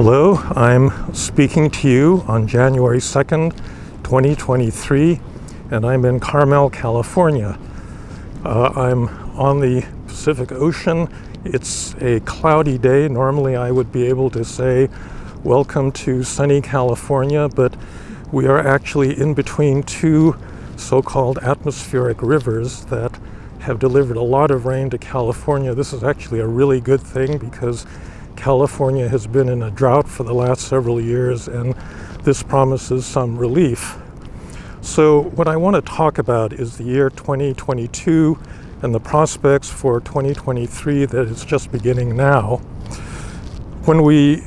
Hello, I'm speaking to you on January 2nd, 2023, and I'm in Carmel, California. I'm on the Pacific Ocean. It's a cloudy day. Normally I would be able to say, welcome to sunny California, but we are actually in between two so-called atmospheric rivers that have delivered a lot of rain to California. This is actually a really good thing because California has been in a drought for the last several years, and this promises some relief. So what I want to talk about is the year 2022 and the prospects for 2023 that is just beginning now. When we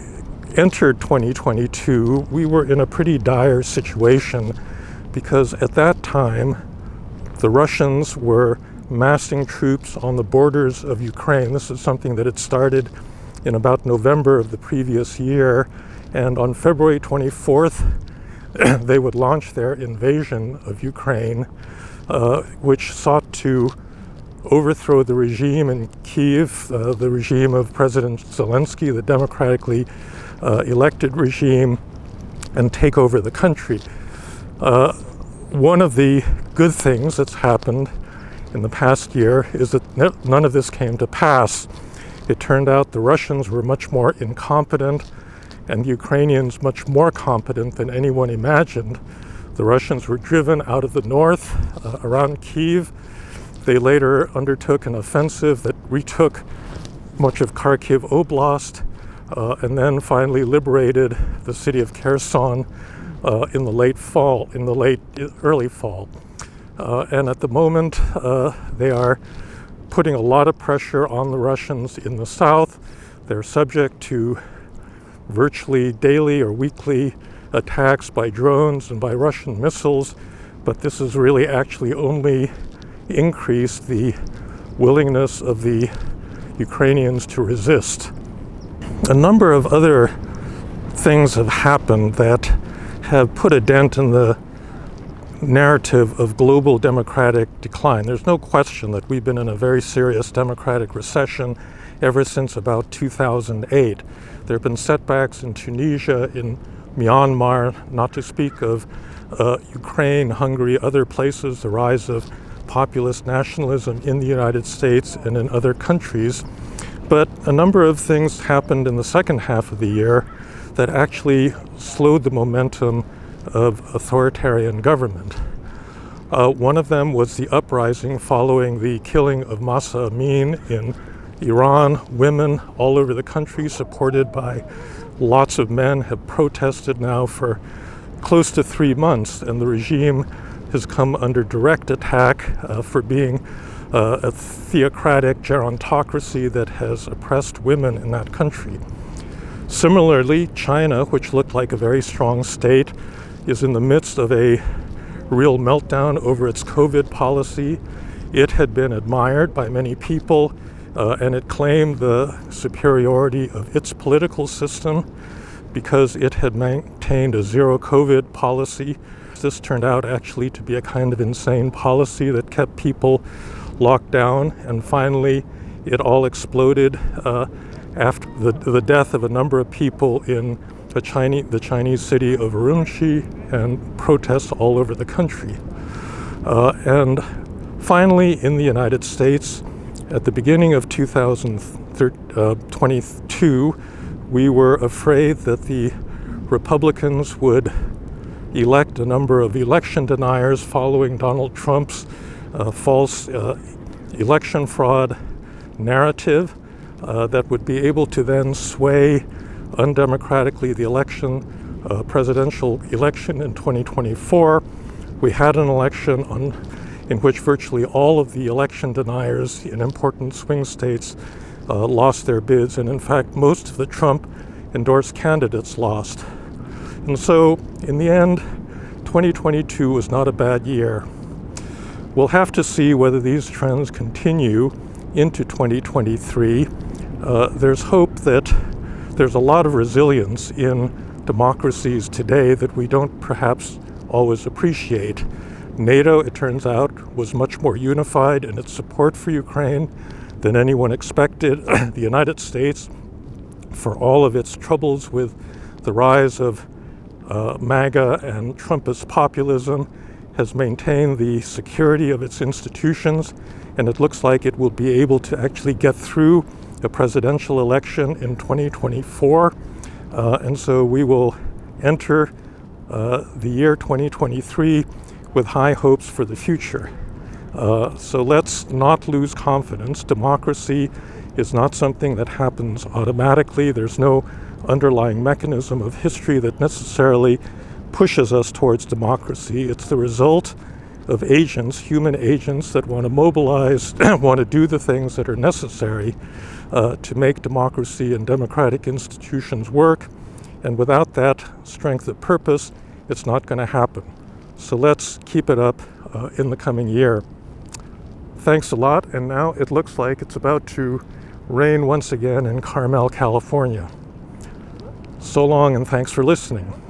entered 2022, we were in a pretty dire situation because at that time the Russians were massing troops on the borders of Ukraine. This is something that had started in about November of the previous year, and on February 24th they would launch their invasion of Ukraine, which sought to overthrow the regime in Kyiv, the regime of President Zelensky, the democratically elected regime, and take over the country. One of the good things that's happened in the past year is that none of this came to pass. It turned out the Russians were much more incompetent and the Ukrainians much more competent than anyone imagined. The Russians were driven out of the north around Kyiv. They later undertook an offensive that retook much of Kharkiv Oblast and then finally liberated the city of Kherson in the early fall. And at the moment they are putting a lot of pressure on the Russians in the south. They're subject to virtually daily or weekly attacks by drones and by Russian missiles, but this has really actually only increased the willingness of the Ukrainians to resist. A number of other things have happened that have put a dent in the narrative of global democratic decline. There's no question that we've been in a very serious democratic recession ever since about 2008. There have been setbacks in Tunisia, in Myanmar, not to speak of Ukraine, Hungary, other places, the rise of populist nationalism in the United States and in other countries. But a number of things happened in the second half of the year that actually slowed the momentum of authoritarian government. One of them was the uprising following the killing of Mahsa Amini in Iran. Women all over the country, supported by lots of men, have protested now for close to 3 months, and the regime has come under direct attack for being a theocratic gerontocracy that has oppressed women in that country. Similarly, China, which looked like a very strong state, is in the midst of a real meltdown over its COVID policy. It had been admired by many people, and it claimed the superiority of its political system because it had maintained a zero COVID policy. This turned out actually to be a kind of insane policy that kept people locked down, and finally it all exploded after the death of a number of people in the Chinese city of Urumqi, and protests all over the country. And finally, in the United States, at the beginning of 2022, we were afraid that the Republicans would elect a number of election deniers following Donald Trump's false election fraud narrative that would be able to then sway undemocratically the presidential election in 2024. We had an election in which virtually all of the election deniers in important swing states lost their bids, and in fact most of the Trump-endorsed candidates lost. And so in the end, 2022 was not a bad year. We'll have to see whether these trends continue into 2023. There's hope that there's a lot of resilience in democracies today that we don't perhaps always appreciate. NATO, it turns out, was much more unified in its support for Ukraine than anyone expected. The United States for all of its troubles with the rise of MAGA and Trumpist populism, has maintained the security of its institutions, and it looks like it will be able to actually get through a presidential election in 2024. And so we will enter the year 2023 with high hopes for the future. So let's not lose confidence. Democracy is not something that happens automatically. There's no underlying mechanism of history that necessarily pushes us towards democracy. It's the result of agents, human agents, that want to mobilize, want to do the things that are necessary to make democracy and democratic institutions work. And without that strength of purpose, it's not going to happen. So let's keep it up in the coming year. Thanks a lot. And now it looks like it's about to rain once again in Carmel, California. So long, and thanks for listening.